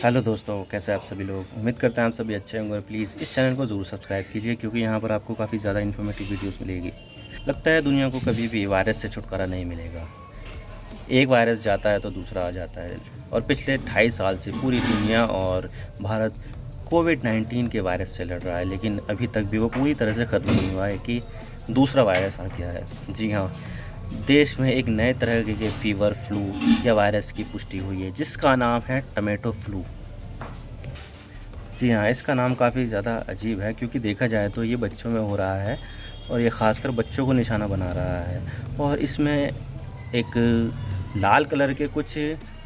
Hello दोस्तों, कैसे आप सभी लोग। उम्मीद करते हैं आप सभी अच्छे होंगे और प्लीज़ इस चैनल को ज़रूर सब्सक्राइब कीजिए क्योंकि यहाँ पर आपको काफ़ी ज़्यादा इन्फॉर्मेटिव वीडियोस मिलेगी। लगता है दुनिया को कभी भी वायरस से छुटकारा नहीं मिलेगा। एक वायरस जाता है तो दूसरा आ जाता है और पिछले 2.5 साल से पूरी दुनिया और भारत कोविड-19 के वायरस से लड़ रहा है, लेकिन अभी तक भी वो पूरी तरह से ख़त्म नहीं हुआ है कि दूसरा वायरस आ गया है। जी हाँ, देश में एक नए तरह के फीवर, फ्लू या वायरस की पुष्टि हुई है जिसका नाम है टोमेटो फ्लू। जी हाँ, इसका नाम काफ़ी ज़्यादा अजीब है क्योंकि देखा जाए तो ये बच्चों में हो रहा है और ये ख़ासकर बच्चों को निशाना बना रहा है और इसमें एक लाल कलर के कुछ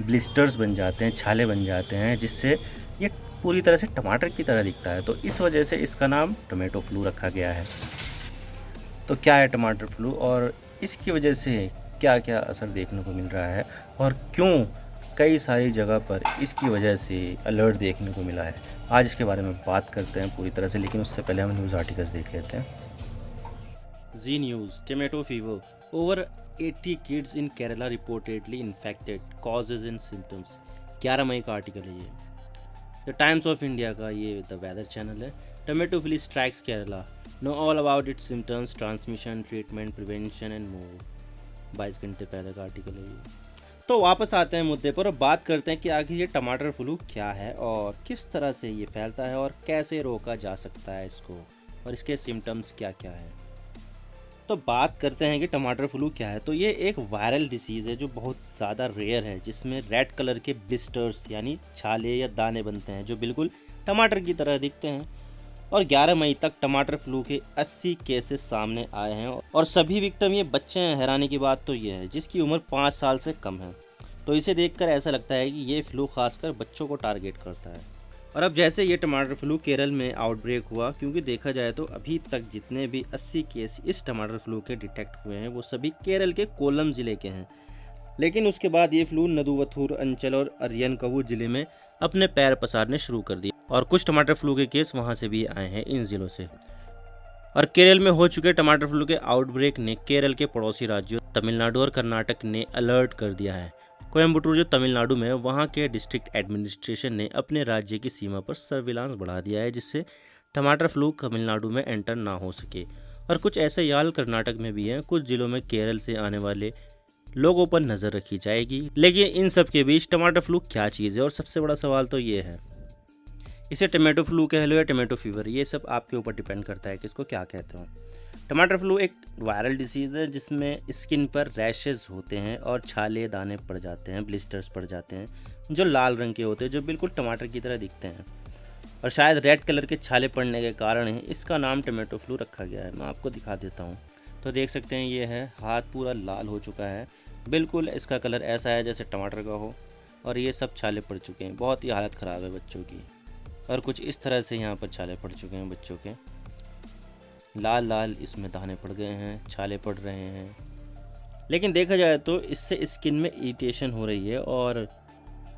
ब्लिस्टर्स बन जाते हैं, छाले बन जाते हैं, जिससे ये पूरी तरह से टमाटर की तरह दिखता है। तो इस वजह से इसका नाम टोमेटो फ्लू रखा गया है। तो क्या है टमाटर फ्लू और इसकी वजह से क्या-क्या असर देखने को मिल रहा है और क्यों कई सारी जगह पर इसकी वजह से अलर्ट देखने को मिला है। आज इसके बारे में बात करते हैं पूरी तरह से, लेकिन उससे पहले हम न्यूज़ आर्टिकल्स देख लेते हैं। Z News Tomato fever. Over 80 kids in Kerala reportedly infected. Causes and symptoms. 11 मई का आर्टिकल है ये। द टाइम्स ऑफ इंडिया का ये द वेदर चैनल है। Tomato flu strikes Kerala. Know all about it's symptoms, transmission, treatment, prevention and more. 22 घंटे पहले का article है ये। तो वापस आते हैं मुद्दे पर और बात करते हैं कि आखिर ये टमाटर फ्लू क्या है और किस तरह से ये फैलता है और कैसे रोका जा सकता है इसको और इसके सिम्टम्स क्या क्या है। तो बात करते हैं कि टमाटर फ्लू क्या है। तो ये एक वायरल डिसीज़ है जो बहुत ज़्यादा रेयर है, जिसमें रेड कलर के ब्लिस्टर्स यानी छाले या दाने बनते हैं जो बिल्कुल टमाटर की तरह दिखते हैं। और 11 मई तक टमाटर फ्लू के 80 केसेस सामने आए हैं और सभी विक्टिम ये बच्चे हैं। हैरानी की बात तो ये है जिसकी उम्र 5 साल से कम है। तो इसे देखकर ऐसा लगता है कि ये फ्लू खासकर बच्चों को टारगेट करता है। और अब जैसे ये टमाटर फ्लू केरल में आउटब्रेक हुआ, क्योंकि देखा जाए तो अभी तक जितने भी 80 केस इस टमाटर फ्लू के डिटेक्ट हुए हैं वो सभी केरल के कोल्लम ज़िले के हैं। लेकिन उसके बाद ये फ्लू नदुवथुर अंचल और अरियनकवु ज़िले में अपने पैर पसारने शुरू कर दिए और कुछ टमाटर फ्लू के केस वहाँ से भी आए हैं इन ज़िलों से। और केरल में हो चुके टमाटर फ्लू के आउटब्रेक ने केरल के पड़ोसी राज्यों तमिलनाडु और कर्नाटक ने अलर्ट कर दिया है। कोयम्बटूर जो तमिलनाडु में है, वहाँ के डिस्ट्रिक्ट एडमिनिस्ट्रेशन ने अपने राज्य की सीमा पर सर्विलांस बढ़ा दिया है जिससे टमाटर फ्लू तमिलनाडु में एंटर ना हो सके। और कुछ ऐसे याल कर्नाटक में भी हैं। कुछ ज़िलों में केरल से आने वाले लोगों पर नज़र रखी जाएगी। लेकिन इन सब के बीच टमाटर फ्लू क्या चीज़ है और सबसे बड़ा सवाल तो ये है, इसे टोमेटो फ्लू कह लो या टोमेटो फीवर, ये सब आपके ऊपर डिपेंड करता है कि इसको क्या कहते हो। टमाटर फ्लू एक वायरल डिसीज़ है जिसमें स्किन पर रैशेस होते हैं और छाले दाने पड़ जाते हैं, ब्लिस्टर्स पड़ जाते हैं जो लाल रंग के होते हैं, जो बिल्कुल टमाटर की तरह दिखते हैं। और शायद रेड कलर के छाले पड़ने के कारण ही इसका नाम टोमेटो फ्लू रखा गया है। मैं आपको दिखा देता हूँ। तो देख सकते हैं ये है, हाथ पूरा लाल हो चुका है, बिल्कुल इसका कलर ऐसा है जैसे टमाटर का हो और ये सब छाले पड़ चुके हैं। बहुत ही हालत ख़राब है बच्चों की। और कुछ इस तरह से यहाँ पर छाले पड़ चुके हैं बच्चों के, लाल लाल इसमें दाने पड़ गए हैं, छाले पड़ रहे हैं। लेकिन देखा जाए तो इससे स्किन में इरिटेशन हो रही है और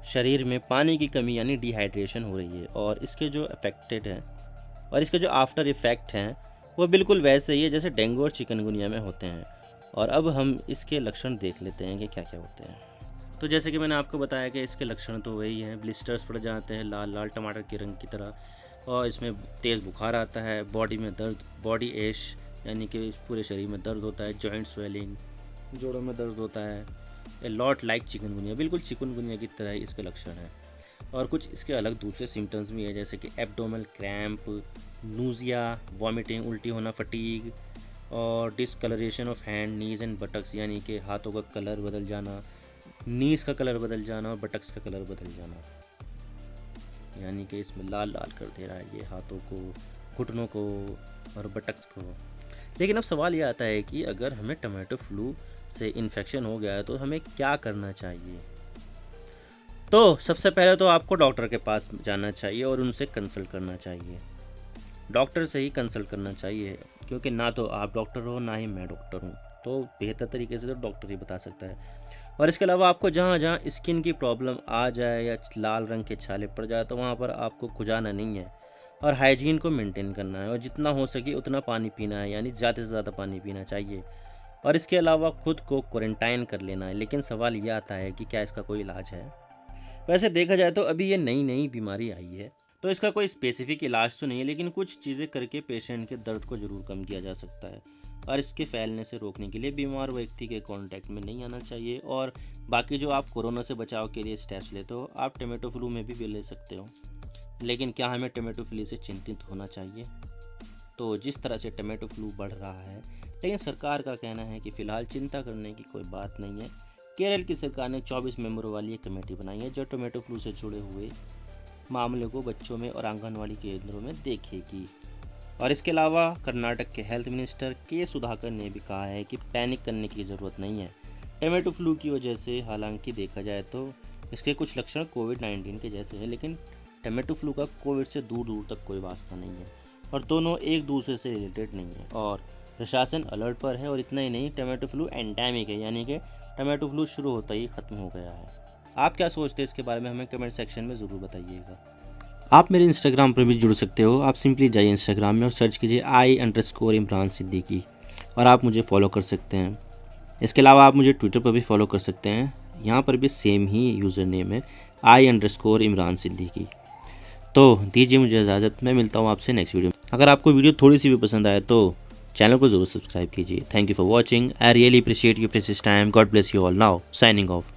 शरीर में पानी की कमी यानी डिहाइड्रेशन हो रही है। और इसके जो अफेक्टेड हैं और इसके जो आफ्टर इफ़ेक्ट हैं वो बिल्कुल वैसे ही है जैसे डेंगू और चिकनगुनिया में होते हैं। और अब हम इसके लक्षण देख लेते हैं कि क्या क्या होते हैं। तो जैसे कि मैंने आपको बताया कि इसके लक्षण तो वही हैं, ब्लिस्टर्स पड़ जाते हैं लाल लाल टमाटर के रंग की तरह, और इसमें तेज़ बुखार आता है, बॉडी में दर्द, बॉडी एश यानी कि पूरे शरीर में दर्द होता है, जॉइंट स्वेलिंग, जोड़ों में दर्द होता है, ए लॉट लाइक चिकनगुनिया, बिल्कुल चिकनगुनिया की तरह ही इसके लक्षण हैं। और कुछ इसके अलग दूसरे सिम्टम्स भी हैं जैसे कि एब्डोमिनल क्रैम्प, नूजिया, वॉमिटिंग, उल्टी होना, फटीग और discoloration of hand, knees and buttocks यानी कि हाथों का कलर बदल जाना, नीज का कलर बदल जाना और बटक्स का कलर बदल जाना, यानी कि इसमें लाल लाल कर दे रहा है ये हाथों को, घुटनों को और बटक्स को। लेकिन अब सवाल ये आता है कि अगर हमें टोमेटो फ्लू से इन्फेक्शन हो गया है तो हमें क्या करना चाहिए। तो सबसे पहले तो आपको डॉक्टर के पास जाना चाहिए और उनसे कंसल्ट करना चाहिए। डॉक्टर से ही कंसल्ट करना चाहिए क्योंकि ना तो आप डॉक्टर हो ना ही मैं डॉक्टर हूँ, तो बेहतर तरीके से तो डॉक्टर ही बता सकता है। और इसके अलावा आपको जहाँ जहाँ स्किन की प्रॉब्लम आ जाए या लाल रंग के छाले पड़ जाए तो वहाँ पर आपको खुजाना नहीं है और हाइजीन को मेंटेन करना है और जितना हो सके उतना पानी पीना है, यानी ज़्यादा से ज़्यादा पानी पीना चाहिए। और इसके अलावा खुद को क्वारंटाइन कर लेना है। लेकिन सवाल यह आता है कि क्या इसका कोई इलाज है। वैसे देखा जाए तो अभी ये नई नई बीमारी आई है, तो इसका कोई स्पेसिफिक इलाज तो नहीं है, लेकिन कुछ चीज़ें करके पेशेंट के दर्द को ज़रूर कम किया जा सकता है। और इसके फैलने से रोकने के लिए बीमार व्यक्ति के कांटेक्ट में नहीं आना चाहिए। और बाकी जो आप कोरोना से बचाव के लिए स्टेप्स लेते हो, आप टमेटो फ्लू में भी ले सकते हो। लेकिन क्या हमें टमेटो फ्लू से चिंतित होना चाहिए? तो जिस तरह से टमेटो फ्लू बढ़ रहा है, लेकिन सरकार का कहना है कि फ़िलहाल चिंता करने की कोई बात नहीं है। केरल की सरकार ने 24 मेंबरों वाली एक कमेटी बनाई है जो टमेटो फ्लू से जुड़े हुए मामलों को बच्चों में और आंगनवाड़ी केंद्रों में देखेगी। और इसके अलावा कर्नाटक के हेल्थ मिनिस्टर के सुधाकर ने भी कहा है कि पैनिक करने की ज़रूरत नहीं है टमेटो फ्लू की वजह से। हालांकि देखा जाए तो इसके कुछ लक्षण कोविड-19 के जैसे हैं, लेकिन टमेटो फ्लू का कोविड से दूर दूर तक कोई वास्ता नहीं है और दोनों एक दूसरे से रिलेटेड नहीं है। और प्रशासन अलर्ट पर है। और इतना ही नहीं, टमेटो फ्लू एंडेमिक है, यानी कि टमेटो फ्लू शुरू होता ही ख़त्म हो गया है। आप क्या सोचते हैं इसके बारे में, हमें कमेंट सेक्शन में ज़रूर बताइएगा। आप मेरे इंस्टाग्राम पर भी जुड़ सकते हो। आप सिंपली जाइए इंस्टाग्राम में और सर्च कीजिए I_इमरान सिद्दीकी और आप मुझे फॉलो कर सकते हैं। इसके अलावा आप मुझे ट्विटर पर भी फॉलो कर सकते हैं, यहाँ पर भी सेम ही यूज़र नेम है I_इमरान सिद्दीकी। तो दीजिए मुझे इजाज़त, मैं मिलता हूँ आपसे नेक्स्ट वीडियो में। अगर आपको वीडियो थोड़ी सी भी पसंद आए तो चैनल को ज़रूर सब्सक्राइब कीजिए। Thank you for watching. I really appreciate your precious time. God bless you all. Now signing off.